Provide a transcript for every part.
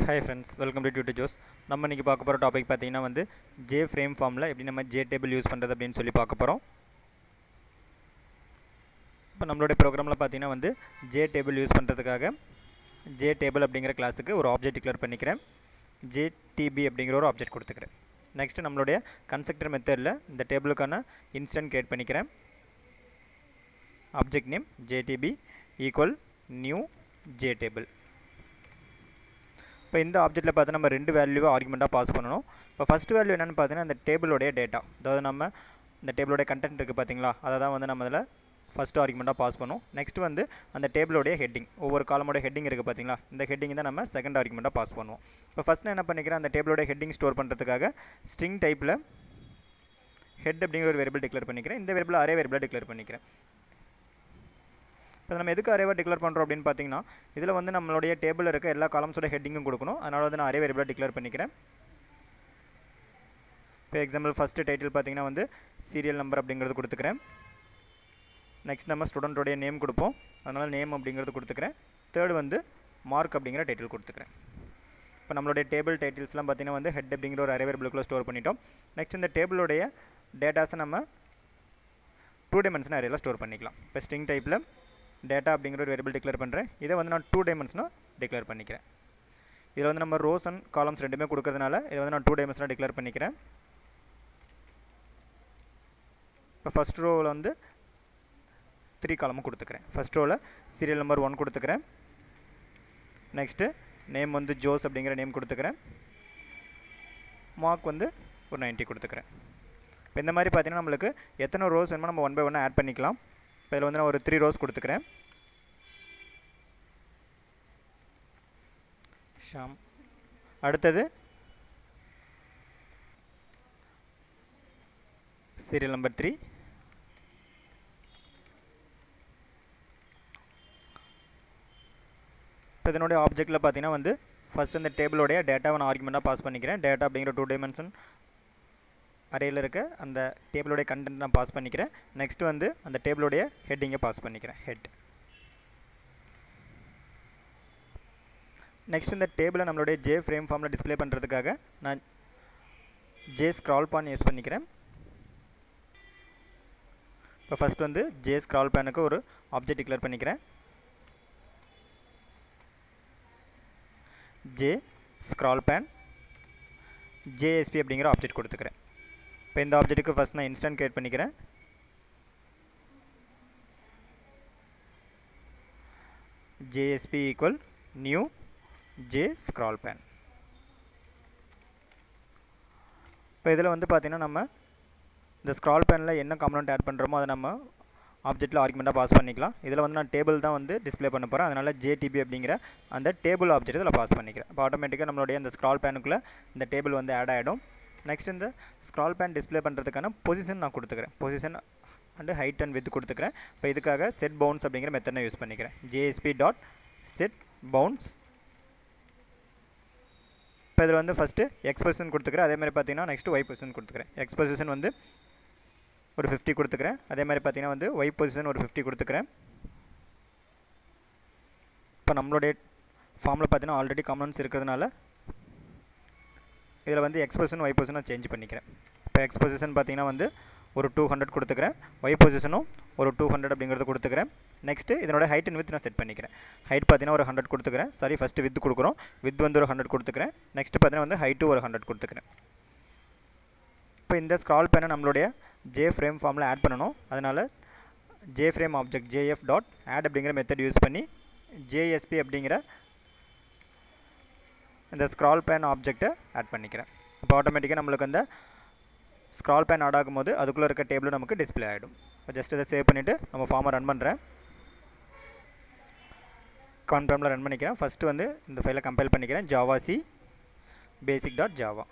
Hi friends, welcome to Tutor Joes. நம்ம இன்னைக்கு பார்க்க போகிற டாபிக் பார்த்தீங்கன்னா வந்து ஜே ஃப்ரேம் ஃபார்மில் எப்படி நம்ம ஜே டேபிள் யூஸ் பண்ணுறது அப்படின்னு சொல்லி பார்க்க போகிறோம். இப்போ நம்மளுடைய ப்ரோக்ராமில் பார்த்தீங்கன்னா வந்து ஜே டேபிள் யூஸ் பண்ணுறதுக்காக ஜே டேபிள் அப்படிங்கிற கிளாஸுக்கு ஒரு ஆப்ஜெக்ட் டிக்ளேர் பண்ணிக்கிறேன். ஜேடிபி அப்படிங்கிற ஒரு ஆப்ஜெக்ட் கொடுத்துக்கிறேன். நெக்ஸ்ட் நம்மளுடைய கன்ஸ்ட்ரக்டர் மெத்தடில் இந்த டேபிளுக்கான இன்ஸ்டன்ட் கிரியேட் பண்ணிக்கிறேன். Object name JDP equal new J table. இப்போ இந்த ஆப்ஜெக்ட்டில் பார்த்தா நம்ம ரெண்டு வேல்யூவை ஆர்குமெண்ட்டாக பாஸ் பண்ணணும். இப்போ ஃபஸ்ட் வேல்யூ என்னென்னு பார்த்தீங்கன்னா இந்த டேபிளோடைய டேட்டா, அதாவது நம்ம இந்த டேபிளோடைய கண்டென்ட் இருக்குது பார்த்தீங்களா, அதை தான் வந்து நம்ம அதில் ஃபஸ்ட் ஆர்குமெண்ட்டாக பாஸ் பண்ணுவோம். நெக்ஸ்ட் வந்து அந்த டேபிளோடைய ஹெட்டிங், ஒவ்வொரு காலமோட ஹெட்டிங் இருக்குது பார்த்தீங்களா, இந்த ஹெட்டிங் தான் நம்ம செகண்ட் ஆர்குமெண்ட்டாக பாஸ் பண்ணுவோம். இப்போ ஃபஸ்ட் நான் என்ன பண்ணிக்கிறேன், அந்த டேபிளோடைய ஹெட்டிங் ஸ்டோர் பண்ணுறதுக்காக ஸ்ட்ரிங் டைப்பில் ஹெட் அப்படிங்கிற ஒரு வேரியபிள் டிக்ளேர் பண்ணிக்கிறேன். இந்த வேரியபிள் அரே வேரியபிளாக டிக்ளேர் பண்ணிக்கிறேன். இப்போ நம்ம எதுக்கு அரேவாக டிக்ளேர் பண்ணுறோம் அப்படின்னு பார்த்தீங்கன்னா, இதில் வந்து நம்மளுடைய டேபிளில் இருக்க எல்லா காலம்ஸோட ஹெட்டிங்கும் கொடுக்கணும். அதனால் வந்து நான் அரே வேரியபிளாக டிக்ளேர் பண்ணிக்கிறேன். இப்போ எக்ஸாம்பிள் ஃபஸ்ட்டு டைட்டில் பார்த்தீங்கன்னா வந்து சீரியல் நம்பர் அப்படிங்கிறது கொடுத்துக்கிறேன். நெக்ஸ்ட் நம்ம ஸ்டூடெண்ட்டோடைய நேம் கொடுப்போம், அதனால் நேம் அப்படிங்கிறது கொடுத்துக்கிறேன். தேர்டு வந்து மார்க் அப்படிங்கிற டைட்டில் கொடுத்துக்கிறேன். இப்போ நம்மளுடைய டேபிள் டைட்டில்ஸ்லாம் பார்த்தீங்கன்னா வந்து ஹெட் அப்படிங்கிற ஒரு அரே வேரியபிளுக்குள்ளே ஸ்டோர் பண்ணிட்டோம். நெக்ஸ்ட் இந்த டேபிளோடைய டேட்டாஸை நம்ம 2 டைமென்ஷன் அரேயில் ஸ்டோர் பண்ணிக்கலாம். இப்போ ஸ்ட்ரிங் டைப்பில் டேட்டா அப்படிங்கிற ஒரு வேரியபிள் டிக்ளேர் பண்ணுறேன். இதை வந்து நான் 2 டைமென்ஷனாக டிக்ளேர் பண்ணிக்கிறேன். இதில் வந்து நம்ம ரோஸ் அண்ட் காலம்ஸ் ரெண்டுமே கொடுக்கறதுனால இதை வந்து நான் 2 டைமென்ஷனாக டிக்ளேர் பண்ணிக்கிறேன். இப்போ ஃபஸ்ட் ரோவில் வந்து 3 காலமும் கொடுத்துக்கிறேன். ஃபஸ்ட் ரோவில் சீரியல் நம்பர் 1 கொடுத்துக்கிறேன். நெக்ஸ்ட்டு நேம் வந்து ஜோஸ் அப்படிங்கிற நேம் கொடுத்துக்கிறேன். மார்க் வந்து ஒரு 90 கொடுத்துக்கிறேன். இப்போ இந்த மாதிரி பார்த்தீங்கன்னா நம்மளுக்கு எத்தனை ரோஸ் வேணுமோ நம்ம 1 by 1 ஆட் பண்ணிக்கலாம். இப்போ இதில் வந்து நான் ஒரு 3 ரோஸ் கொடுத்துக்கிறேன். ஷாம். அடுத்தது சீரியல் நம்பர் 3. இப்போ இதனுடைய ஆப்ஜெக்டில் பார்த்தீங்கன்னா வந்து ஃபஸ்ட் இந்த டேபிளோடைய டேட்டாவை நான் ஆர்குமெண்ட்டாக பாஸ் பண்ணிக்கிறேன். டேட்டா அப்படிங்கிற 2 டைமென்ஷன் அரேயில் இருக்க அந்த டேபிளோடைய கண்டென்ட் நான் பாஸ் பண்ணிக்கிறேன். நெக்ஸ்ட் வந்து அந்த டேபிளோடைய ஹெட்டிங்கை பாஸ் பண்ணிக்கிறேன், ஹெட். நெக்ஸ்ட் இந்த டேபிளை நம்மளுடைய ஜே ஃப்ரேம் ஃபார்மில் டிஸ்பிளே பண்ணுறதுக்காக நான் ஜே ஸ்க்ரால் பேன் யூஸ் பண்ணிக்கிறேன். இப்போ ஃபஸ்ட் வந்து ஜே ஸ்க்ரால் பேனுக்கு ஒரு ஆப்ஜெக்ட் டிக்ளேர் பண்ணிக்கிறேன். ஜே ஸ்க்ரால் பேன் ஜேஎஸ்பி அப்படிங்கிற ஆப்ஜெக்ட் கொடுத்துக்கிறேன். இப்போ இந்த ஆப்ஜெக்ட்டுக்கு ஃபஸ்ட் நான் இன்ஸ்டன்ட் கிரியேட் பண்ணிக்கிறேன். JSP equal new J scroll pane. இப்போ இதில் வந்து பார்த்தீங்கன்னா நம்ம இந்த ஸ்க்ரால் பேனில் என்ன காம்பனண்ட் ஆட் பண்ணுறோமோ அதை நம்ம ஆப்ஜெக்ட்டில் ஆர்குமெண்ட்டாக பாஸ் பண்ணிக்கலாம். இதில் வந்து நான் டேபிள் தான் வந்து டிஸ்பிளே பண்ண போகிறேன், அதனால் ஜேடிபி அப்படிங்கிற அந்த டேபிள் ஆப்ஜெக்ட் இதில் பாஸ் பண்ணிக்கிறேன். இப்போ ஆட்டோமேட்டிக்காக நம்மளுடைய இந்த ஸ்க்ரால் பேனுக்குள்ளே இந்த டேபிள் வந்து ஆட் ஆகிடும். நெக்ஸ்ட் இந்த ஸ்க்ரால் பேன் டிஸ்பிளே பண்ணுறதுக்கான பொசிஷன் நான் கொடுத்துக்கிறேன். Position and height and width கொடுத்துக்கிறேன். இப்போ இதுக்காக செட் பவுன்ஸ் அப்படிங்கிற மெத்தட் நான் யூஸ் பண்ணிக்கிறேன். JSP dot set bounds. இப்போ இதில் வந்து ஃபஸ்ட்டு எக்ஸ் பொசிஷன் கொடுத்துக்கிறேன். அதேமாதிரி பார்த்தீங்கன்னா நெக்ஸ்ட்டு ஒய் பொசிஷன் கொடுத்துக்கிறேன். எக்ஸ் பொசிஷன் வந்து ஒரு 50 கொடுத்துக்கிறேன். அதே மாதிரி பார்த்தீங்கன்னா வந்து ஒய் பொசிஷன் ஒரு 50 கொடுத்துக்கிறேன். இப்போ நம்மளுடைய ஃபார்மில் பார்த்தீங்கன்னா ஆல்ரெடி காம்பனன்ட்ஸ் இருக்கிறதுனால இதில் வந்து எக்ஸ் பொசிஷன் ஒய் பொசிஷன் நான் சேஞ்ச் பண்ணிக்கிறேன். இப்போ எக்ஸ் பொசிஷன் பார்த்தீங்கன்னா வந்து ஒரு 200 கொடுத்துக்கிறேன். ஒய் பொசிஷனும் ஒரு 200 அப்படிங்கிறது கொடுத்துக்கிறேன். நெக்ஸ்ட்டு இதனோட ஹைட் அண்ட் வித் நான் செட் பண்ணிக்கிறேன். ஹைட் பார்த்தீங்கன்னா ஒரு 100 கொடுத்துக்கிறேன். சாரி, ஃபஸ்ட்டு வித் கொடுக்குறோம். வித் வந்து ஒரு 100 கொடுத்துக்கிறேன். நெக்ஸ்ட்டு பார்த்தீங்கன்னா வந்து ஹைட்டு ஒரு 100 கொடுத்துக்கிறேன். இப்போ இந்த ஸ்க்ரால் பேனை நம்மளுடைய ஜே ஃப்ரேம் ஃபார்மில் ஆட் பண்ணணும். அதனால் J frame object JF dot add அப்படிங்கிற மெத்தட் யூஸ் பண்ணி ஜேஎஸ்பி அப்படிங்கிற இந்த ஸ்க்ரால் பேன் ஆப்ஜெக்டை ஆட் பண்ணிக்கிறேன். இப்போ ஆட்டோமேட்டிக்காக நம்மளுக்கு அந்த ஸ்க்ரால் பேன் ஆட் ஆகும்போது அதுக்குள்ளே இருக்க டேபிள் நமக்கு டிஸ்பிளே ஆகிடும். இப்போ ஜஸ்ட் இதை சேவ் பண்ணிவிட்டு நம்ம ஃபார்மை ரன் பண்ணுறேன். கான்ஃபர்மில் ரன் பண்ணிக்கிறேன். ஃபஸ்ட்டு வந்து இந்த ஃபைலை கம்பைல் பண்ணிக்கிறேன். Javac basic dot Java.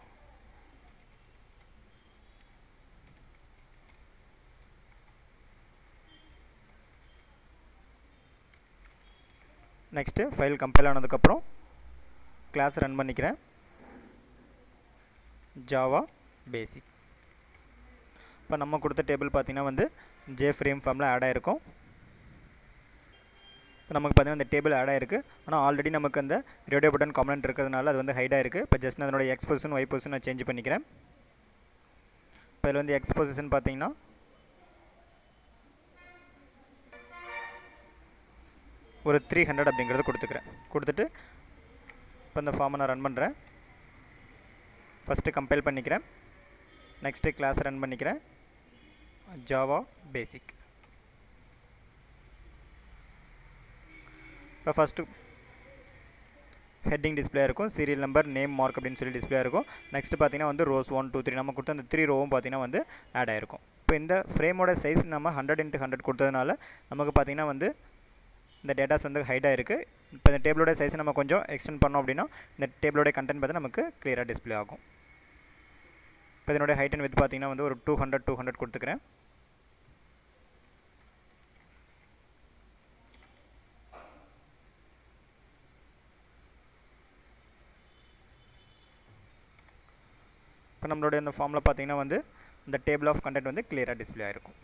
Next file compile ஆனதுக்கப்புறம் கிளாஸ் ரன் பண்ணிக்கிறேன். Java basic. இப்போ நம்ம கொடுத்த டேபிள் பார்த்திங்கன்னா வந்து ஜே ஃப்ரேம் ஃபார்மில் ஆட் ஆகிருக்கும். இப்போ நமக்கு பார்த்தீங்கன்னா இந்த டேபிள் ஆட் ஆயிருக்கு. ஆனால் ஆல்ரெடி நமக்கு அந்த ரேடியோ பட்டன் காம்பனன்ட் இருக்கிறதுனால அது வந்து ஹைட் ஆயிருக்கு. இப்போ ஜஸ்ட் அதனோட எக்ஸ் பொசிஷன் ஒய் பொசிஷன் நான் சேஞ்ச் பண்ணிக்கிறேன். இப்போ இதில் வந்து எக்ஸ் பொசிஷன் பார்த்தீங்கன்னா ஒரு 300 அப்படிங்கிறது கொடுத்துக்கிறேன். கொடுத்துட்டு இப்போ இந்த ஃபார்மை நான் ரன் பண்ணுறேன். ஃபஸ்ட்டு கம்பைல் பண்ணிக்கிறேன். நெக்ஸ்ட்டு கிளாஸ் ரன் பண்ணிக்கிறேன். Java basic. இப்போ ஃபஸ்ட்டு ஹெட்டிங் டிஸ்பிளே இருக்கும், சீரியல் நம்பர், நேம், மார்க் அப்படின்னு சொல்லி டிஸ்பிளே இருக்கும். நெக்ஸ்ட் பார்த்தீங்கன்னா வந்து ரோஸ் 1 2 3 நம்ம கொடுத்த அந்த 3 ரோவும் பார்த்தீங்கன்னா வந்து ஆட் ஆகிருக்கும். இப்போ இந்த ஃப்ரேமோட சைஸ் நம்ம 100x100 கொடுத்ததுனால நமக்கு பார்த்தீங்கன்னா வந்து இந்த டேட்டாஸ் வந்து ஹைடாக இருக்குது. இப்போ இந்த டேபிளோட சைஸ் நம்ம கொஞ்சம் எக்ஸ்டெண்ட் பண்ணோம் அப்படின்னா இந்த டேபிளோட கண்டென்ட் பார்த்து நமக்கு கிளியராக டிஸ்பிளே ஆகும். இப்போ இதனுடைய ஹைட் அண்ட் வித் பார்த்தீங்கன்னா வந்து ஒரு 200 கொடுத்துக்கிறேன். இப்போ நம்மளுடைய இந்த ஃபார்மில் பார்த்தீங்கன்னா வந்து இந்த டேபிள் ஆஃப் கண்டென்ட் வந்து கிளியராக டிஸ்பிளே ஆகிருக்கும்.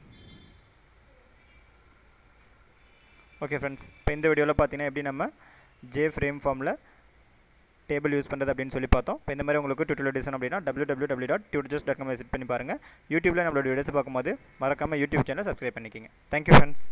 ஓகே ஃப்ரெண்ட்ஸ், இப்போ இந்த வீடியோவில் பார்த்தீங்கன்னா எப்படி நம்ம ஜே ஃப்ரேம் ஃபார்மில் டேபிள் யூஸ் பண்ணுறது அப்படின்னு சொல்லி பார்த்தோம். இப்போ இந்த மாதிரி உங்களுக்கு டியூட்டோரியல் டிசைன் அப்படின்னா www.tutejust.com விசிட் பண்ணி பாருங்கள். யூடியூப்பில் நம்மளோட வீடியோஸ் பார்க்கும்போது மறக்காமல் யூடியூப் சேனலை சப்ஸ்கிரைப் பண்ணிக்கிங்க. Thank you friends.